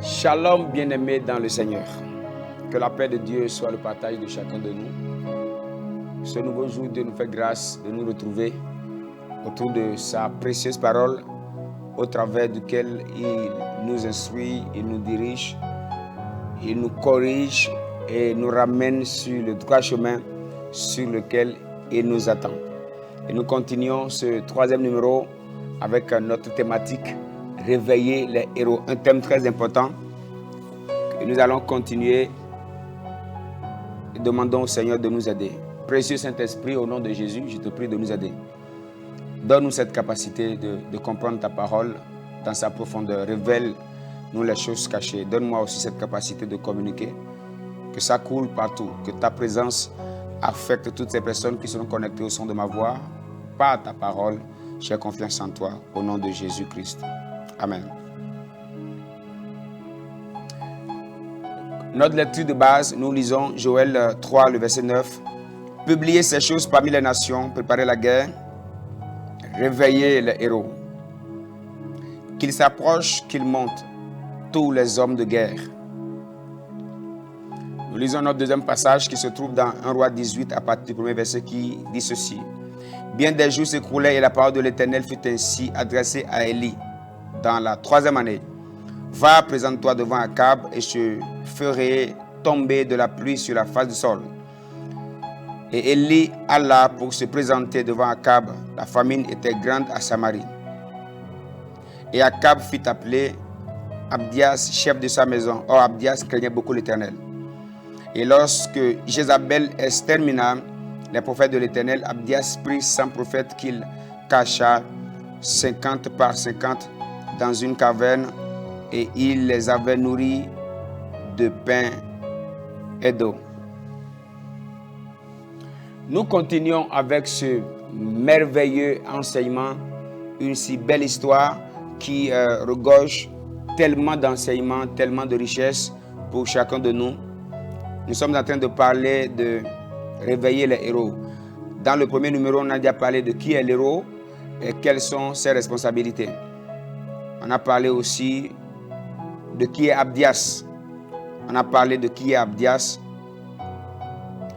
Shalom bien-aimés dans le Seigneur. Que la paix de Dieu soit le partage de chacun de nous. Ce nouveau jour, Dieu nous fait grâce de nous retrouver autour de sa précieuse parole, au travers duquel il nous instruit, il nous dirige, il nous corrige et nous ramène sur le droit chemin sur lequel il nous attend. Et nous continuons ce troisième numéro avec notre thématique « Réveiller les héros », un thème très important. Et nous allons continuer et demandons au Seigneur de nous aider. Précieux Saint-Esprit, au nom de Jésus, je te prie de nous aider. Donne-nous cette capacité de comprendre ta parole dans sa profondeur. Révèle-nous les choses cachées. Donne-moi aussi cette capacité de communiquer. Que ça coule partout. Que ta présence affecte toutes ces personnes qui seront connectées au son de ma voix. Par ta parole, j'ai confiance en toi. Au nom de Jésus-Christ. Amen. Notre lecture de base, nous lisons Joël 3, le verset 9. Publiez ces choses parmi les nations, préparez la guerre, réveillez les héros. Qu'ils s'approchent, qu'ils montent, tous les hommes de guerre. Nous lisons notre deuxième passage qui se trouve dans 1 Roi 18 à partir du premier verset qui dit ceci. Bien des jours s'écoulaient et la parole de l'Éternel fut ainsi adressée à Élie dans la troisième année. Va, présente-toi devant Akab et je ferai tomber de la pluie sur la face du sol. Et Élie alla pour se présenter devant Akab. La famine était grande à Samarie. Et Akab fit appeler Abdias, chef de sa maison. Or, Abdias craignait beaucoup l'Éternel. Et lorsque Jézabel extermina les prophètes de l'Éternel, Abdias prit 100 prophètes qu'il cacha 50 par 50 dans une caverne et il les avait nourris de pain et d'eau. Nous continuons avec ce merveilleux enseignement, une si belle histoire qui regorge tellement d'enseignements, tellement de richesses pour chacun de nous. Nous sommes en train de parler de réveiller les héros. Dans le premier numéro, on a déjà parlé de qui est l'héros et quelles sont ses responsabilités. On a parlé aussi de qui est Abdias. On a parlé de qui est Abdias.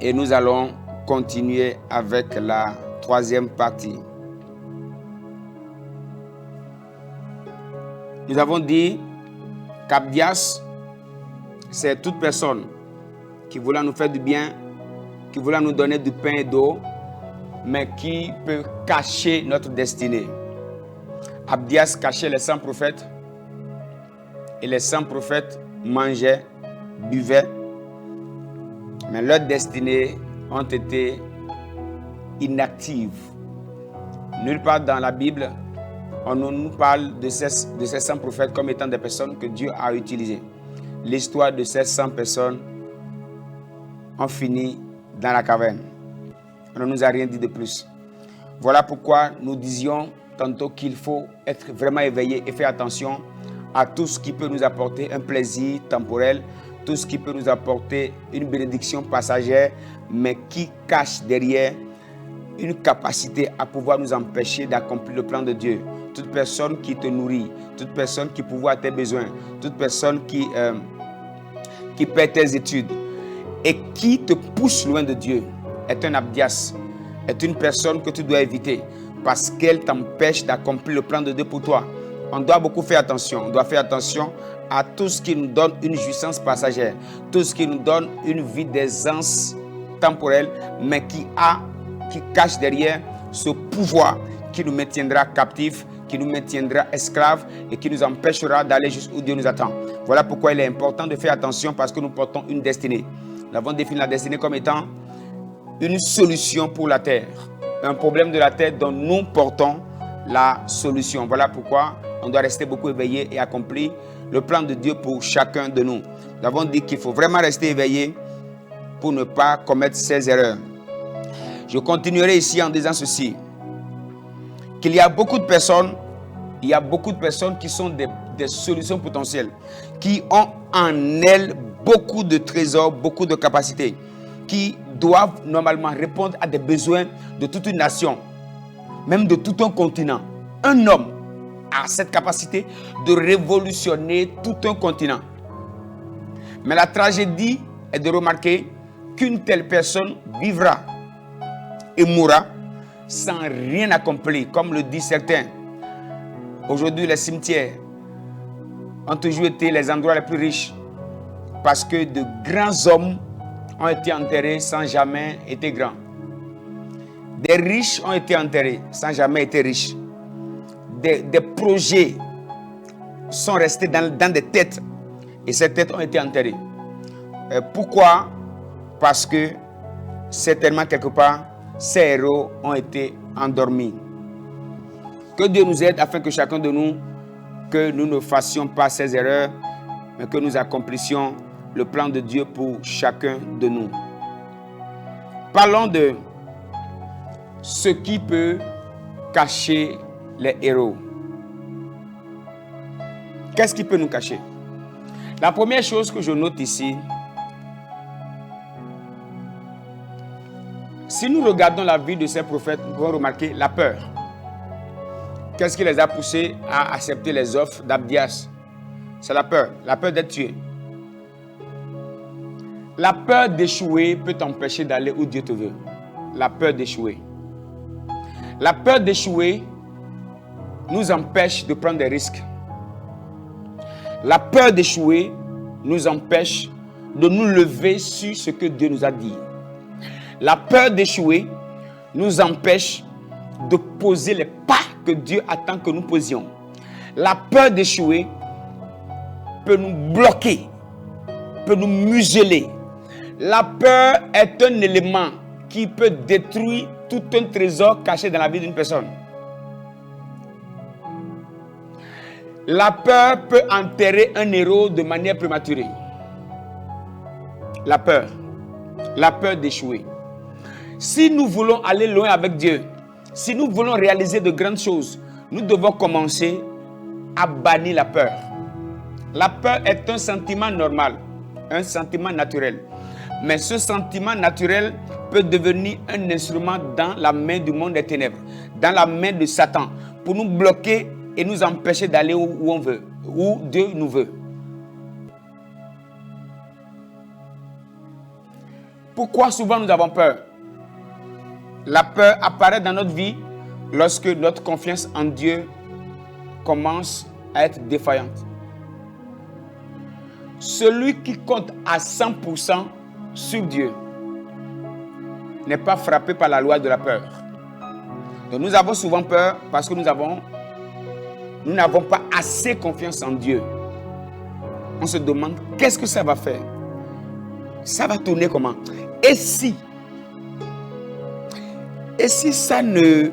Et nous allons continuer avec la troisième partie. Nous avons dit qu'Abdias, c'est toute personne qui voulait nous faire du bien, qui voulait nous donner du pain et d'eau, mais qui peut cacher notre destinée. Abdias cachait les 100 prophètes et les 100 prophètes mangeaient, buvaient, mais leurs destinées ont été inactives. Nulle part dans la Bible, on nous parle de ces 100 prophètes comme étant des personnes que Dieu a utilisées. L'histoire de ces 100 personnes ont fini dans la caverne. On ne nous a rien dit de plus. Voilà pourquoi nous disions tantôt qu'il faut être vraiment éveillé et faire attention à tout ce qui peut nous apporter un plaisir temporel, tout ce qui peut nous apporter une bénédiction passagère, mais qui cache derrière une capacité à pouvoir nous empêcher d'accomplir le plan de Dieu. Toute personne qui te nourrit, toute personne qui pourvoit à tes besoins, toute personne qui paie tes études et qui te pousse loin de Dieu est un Abdias, est une personne que tu dois éviter parce qu'elle t'empêche d'accomplir le plan de Dieu pour toi. On doit beaucoup faire attention. On doit faire attention à tout ce qui nous donne une jouissance passagère, tout ce qui nous donne une vie d'aisance temporelle, mais qui cache derrière ce pouvoir qui nous maintiendra captifs, qui nous maintiendra esclaves et qui nous empêchera d'aller jusqu'où Dieu nous attend. Voilà pourquoi il est important de faire attention parce que nous portons une destinée. Nous avons défini la destinée comme étant une solution pour la terre, un problème de la terre dont nous portons la solution. Voilà pourquoi on doit rester beaucoup éveillé et accomplir le plan de Dieu pour chacun de nous. Nous avons dit qu'il faut vraiment rester éveillé pour ne pas commettre ces erreurs. Je continuerai ici en disant ceci, qu'il y a beaucoup de personnes, qui sont des solutions potentielles, qui ont en elles beaucoup de trésors, beaucoup de capacités, qui doivent normalement répondre à des besoins de toute une nation, même de tout un continent. Un homme a cette capacité de révolutionner tout un continent. Mais la tragédie est de remarquer qu'une telle personne vivra et mourra sans rien accomplir, comme le disent certains. Aujourd'hui, les cimetières ont toujours été les endroits les plus riches parce que de grands hommes ont été enterrés sans jamais être grands. Des riches ont été enterrés sans jamais être riches. Des projets sont restés dans des têtes et ces têtes ont été enterrées. Pourquoi? Parce que certainement quelque part, ces héros ont été endormis. Que Dieu nous aide afin que chacun de nous, que nous ne fassions pas ces erreurs, mais que nous accomplissions le plan de Dieu pour chacun de nous. Parlons de ce qui peut cacher les héros. Qu'est-ce qui peut nous cacher? La première chose que je note ici, si nous regardons la vie de ces prophètes, nous pouvons remarquer la peur. Qu'est-ce qui les a poussés à accepter les offres d'Abdias? C'est la peur d'être tué. La peur d'échouer peut t'empêcher d'aller où Dieu te veut. La peur d'échouer. La peur d'échouer nous empêche de prendre des risques. La peur d'échouer nous empêche de nous lever sur ce que Dieu nous a dit. La peur d'échouer nous empêche de poser les pas que Dieu attend que nous posions. La peur d'échouer peut nous bloquer, peut nous museler. La peur est un élément qui peut détruire tout un trésor caché dans la vie d'une personne. La peur peut enterrer un héros de manière prématurée. La peur d'échouer. Si nous voulons aller loin avec Dieu, si nous voulons réaliser de grandes choses, nous devons commencer à bannir la peur. La peur est un sentiment normal, un sentiment naturel. Mais ce sentiment naturel peut devenir un instrument dans la main du monde des ténèbres, dans la main de Satan, pour nous bloquer et nous empêcher d'aller où on veut, où Dieu nous veut. Pourquoi souvent nous avons peur? La peur apparaît dans notre vie lorsque notre confiance en Dieu commence à être défaillante. Celui qui compte à 100% sur Dieu n'est pas frappé par la loi de la peur. Donc nous avons souvent peur parce que nous n'avons pas assez confiance en Dieu. On se demande qu'est-ce que ça va faire? Ça va tourner comment? Et si ça ne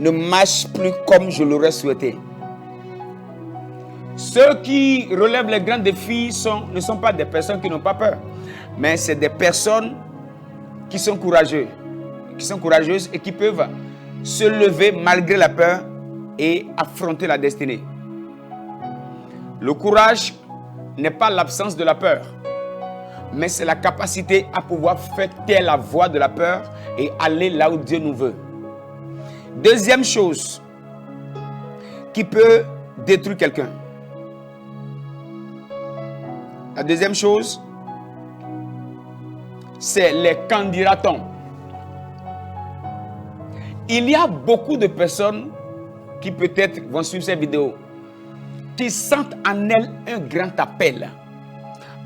marche plus comme je l'aurais souhaité? Ceux qui relèvent les grands défis ne sont pas des personnes qui n'ont pas peur, mais c'est des personnes qui sont courageuses et qui peuvent se lever malgré la peur et affronter la destinée. Le courage n'est pas l'absence de la peur, mais c'est la capacité à pouvoir faire taire la voix de la peur et aller là où Dieu nous veut. Deuxième chose qui peut détruire quelqu'un. La deuxième chose, c'est les candidatons. Il y a beaucoup de personnes qui peut-être vont suivre cette vidéo, qui sentent en elles un grand appel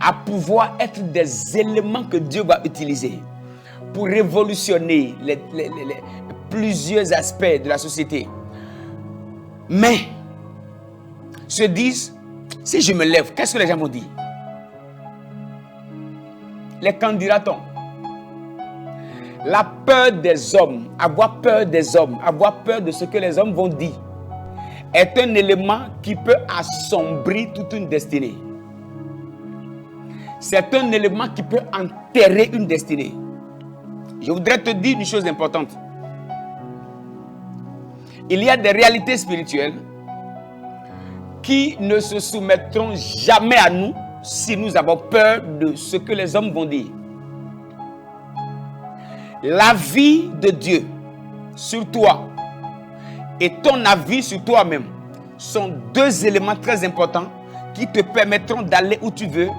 à pouvoir être des éléments que Dieu va utiliser pour révolutionner plusieurs aspects de la société. Mais se disent, si je me lève, qu'est-ce que les gens vont dire? Les candidatons. La peur des hommes, avoir peur des hommes, avoir peur de ce que les hommes vont dire, est un élément qui peut assombrir toute une destinée. C'est un élément qui peut enterrer une destinée. Je voudrais te dire une chose importante. Il y a des réalités spirituelles qui ne se soumettront jamais à nous si nous avons peur de ce que les hommes vont dire. La vie de Dieu sur toi et ton avis sur toi-même sont deux éléments très importants qui te permettront d'aller où tu veux,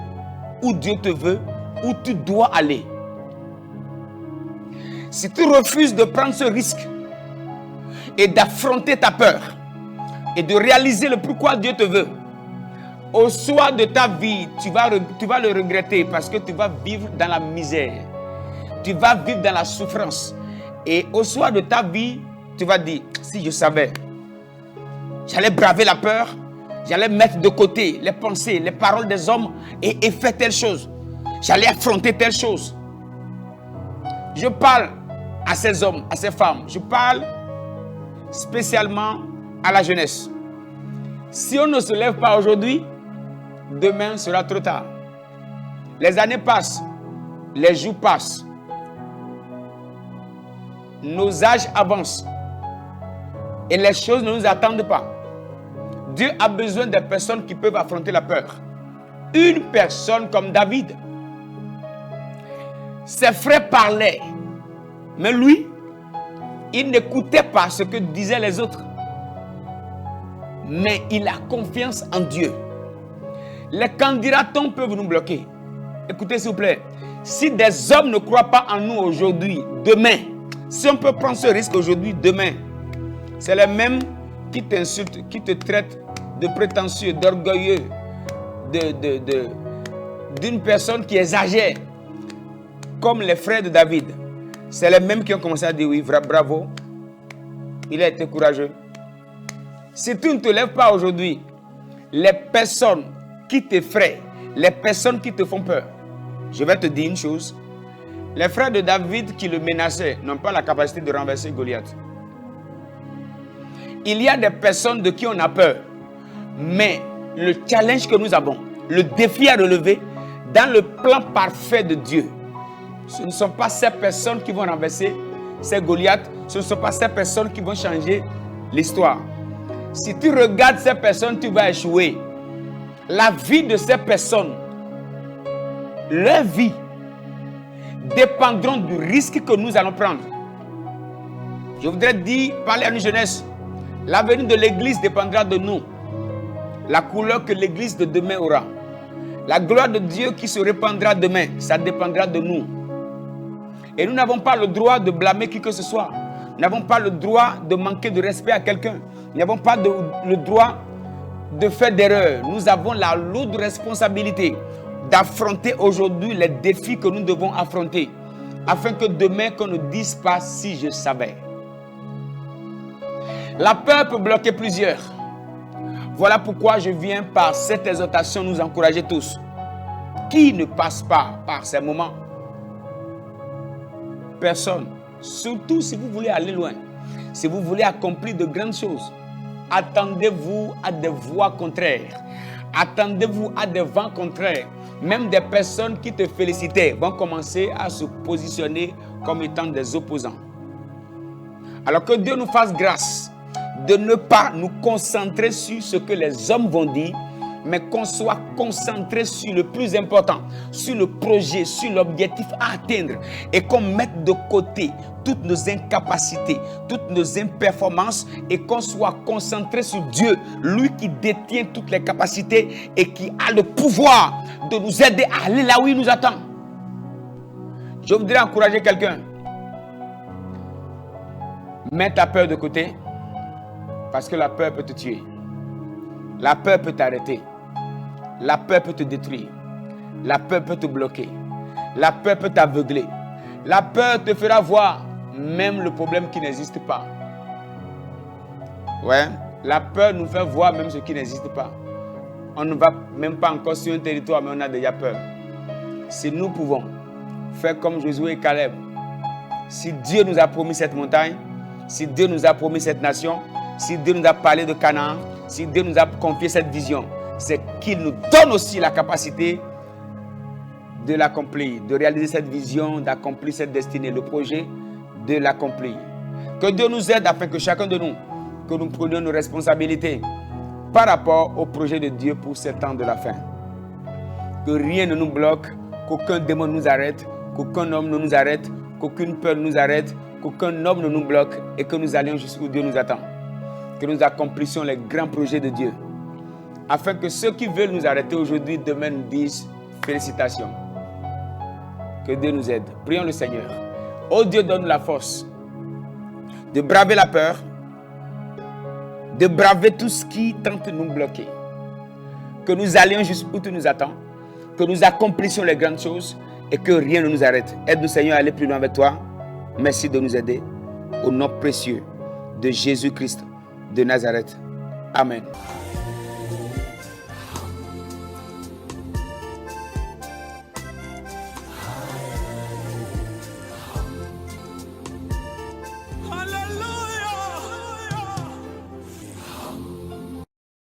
où Dieu te veut, où tu dois aller. Si tu refuses de prendre ce risque et d'affronter ta peur et de réaliser le pourquoi Dieu te veut, au soir de ta vie, tu vas le regretter parce que tu vas vivre dans la misère. Tu vas vivre dans la souffrance. Et au soir de ta vie, tu vas dire, si je savais, j'allais braver la peur, j'allais mettre de côté les pensées, les paroles des hommes et faire telle chose. J'allais affronter telle chose. Je parle à ces hommes, à ces femmes. Je parle spécialement à la jeunesse. Si on ne se lève pas aujourd'hui, demain sera trop tard. Les années passent, les jours passent. Nos âges avancent. Et les choses ne nous attendent pas. Dieu a besoin de personnes qui peuvent affronter la peur. Une personne comme David. Ses frères parlaient. Mais lui, il n'écoutait pas ce que disaient les autres. Mais il a confiance en Dieu. Les candidats-on peuvent nous bloquer. Écoutez s'il vous plaît. Si des hommes ne croient pas en nous aujourd'hui, demain, si on peut prendre ce risque aujourd'hui, demain, c'est les mêmes qui t'insultent, qui te traitent de prétentieux, d'orgueilleux, d'une personne qui exagère, comme les frères de David. C'est les mêmes qui ont commencé à dire oui, bravo, il a été courageux. Si tu ne te lèves pas aujourd'hui, les personnes qui t'effraient, les personnes qui te font peur, je vais te dire une chose, les frères de David qui le menaçaient n'ont pas la capacité de renverser Goliath. Il y a des personnes de qui on a peur, mais le challenge que nous avons, le défi à relever, dans le plan parfait de Dieu, ce ne sont pas ces personnes qui vont renverser ces Goliaths, ce ne sont pas ces personnes qui vont changer l'histoire. Si tu regardes ces personnes, tu vas échouer. La vie de ces personnes, leur vie, dépendront du risque que nous allons prendre. Je voudrais parler à une jeunesse, l'avenir de l'église dépendra de nous. La couleur que l'église de demain aura. La gloire de Dieu qui se répandra demain, ça dépendra de nous. Et nous n'avons pas le droit de blâmer qui que ce soit. Nous n'avons pas le droit de manquer de respect à quelqu'un. Nous n'avons pas le droit de faire d'erreurs. Nous avons la lourde responsabilité d'affronter aujourd'hui les défis que nous devons affronter. Afin que demain, qu'on ne dise pas si je savais. La peur peut bloquer plusieurs. Voilà pourquoi je viens par cette exhortation nous encourager tous. Qui ne passe pas par ces moments? Personne. Surtout si vous voulez aller loin. Si vous voulez accomplir de grandes choses. Attendez-vous à des voix contraires. Attendez-vous à des vents contraires. Même des personnes qui te félicitaient vont commencer à se positionner comme étant des opposants. Alors que Dieu nous fasse grâce de ne pas nous concentrer sur ce que les hommes vont dire, mais qu'on soit concentré sur le plus important, sur le projet, sur l'objectif à atteindre, et qu'on mette de côté toutes nos incapacités, toutes nos imperformances, et qu'on soit concentré sur Dieu, lui qui détient toutes les capacités et qui a le pouvoir de nous aider à aller là où il nous attend. Je voudrais encourager quelqu'un. Mets ta peur de côté, parce que la peur peut te tuer. La peur peut t'arrêter. La peur peut te détruire. La peur peut te bloquer. La peur peut t'aveugler. La peur te fera voir même le problème qui n'existe pas. Ouais, la peur nous fait voir même ce qui n'existe pas. On ne va même pas encore sur un territoire, mais on a déjà peur. Si nous pouvons faire comme Josué et Caleb, si Dieu nous a promis cette montagne, si Dieu nous a promis cette nation, si Dieu nous a parlé de Canaan, si Dieu nous a confié cette vision, c'est qu'il nous donne aussi la capacité de l'accomplir, de réaliser cette vision, d'accomplir cette destinée, le projet, de l'accomplir. Que Dieu nous aide afin que chacun de nous, que nous prenions nos responsabilités par rapport au projet de Dieu pour ce temps de la fin. Que rien ne nous bloque, qu'aucun démon nous arrête, qu'aucun homme ne nous arrête, qu'aucune peur nous arrête, qu'aucun homme ne nous bloque et que nous allions jusqu'où Dieu nous attend. Que nous accomplissions les grands projets de Dieu. Afin que ceux qui veulent nous arrêter aujourd'hui, demain nous disent, Félicitations. Que Dieu nous aide. Prions le Seigneur. Oh Dieu, donne-nous la force de braver la peur, de braver tout ce qui tente de nous bloquer. Que nous allions jusqu'où tu nous attends, que nous accomplissions les grandes choses et que rien ne nous arrête. Aide-nous Seigneur à aller plus loin avec toi. Merci de nous aider. Au nom précieux de Jésus-Christ de Nazareth. Amen.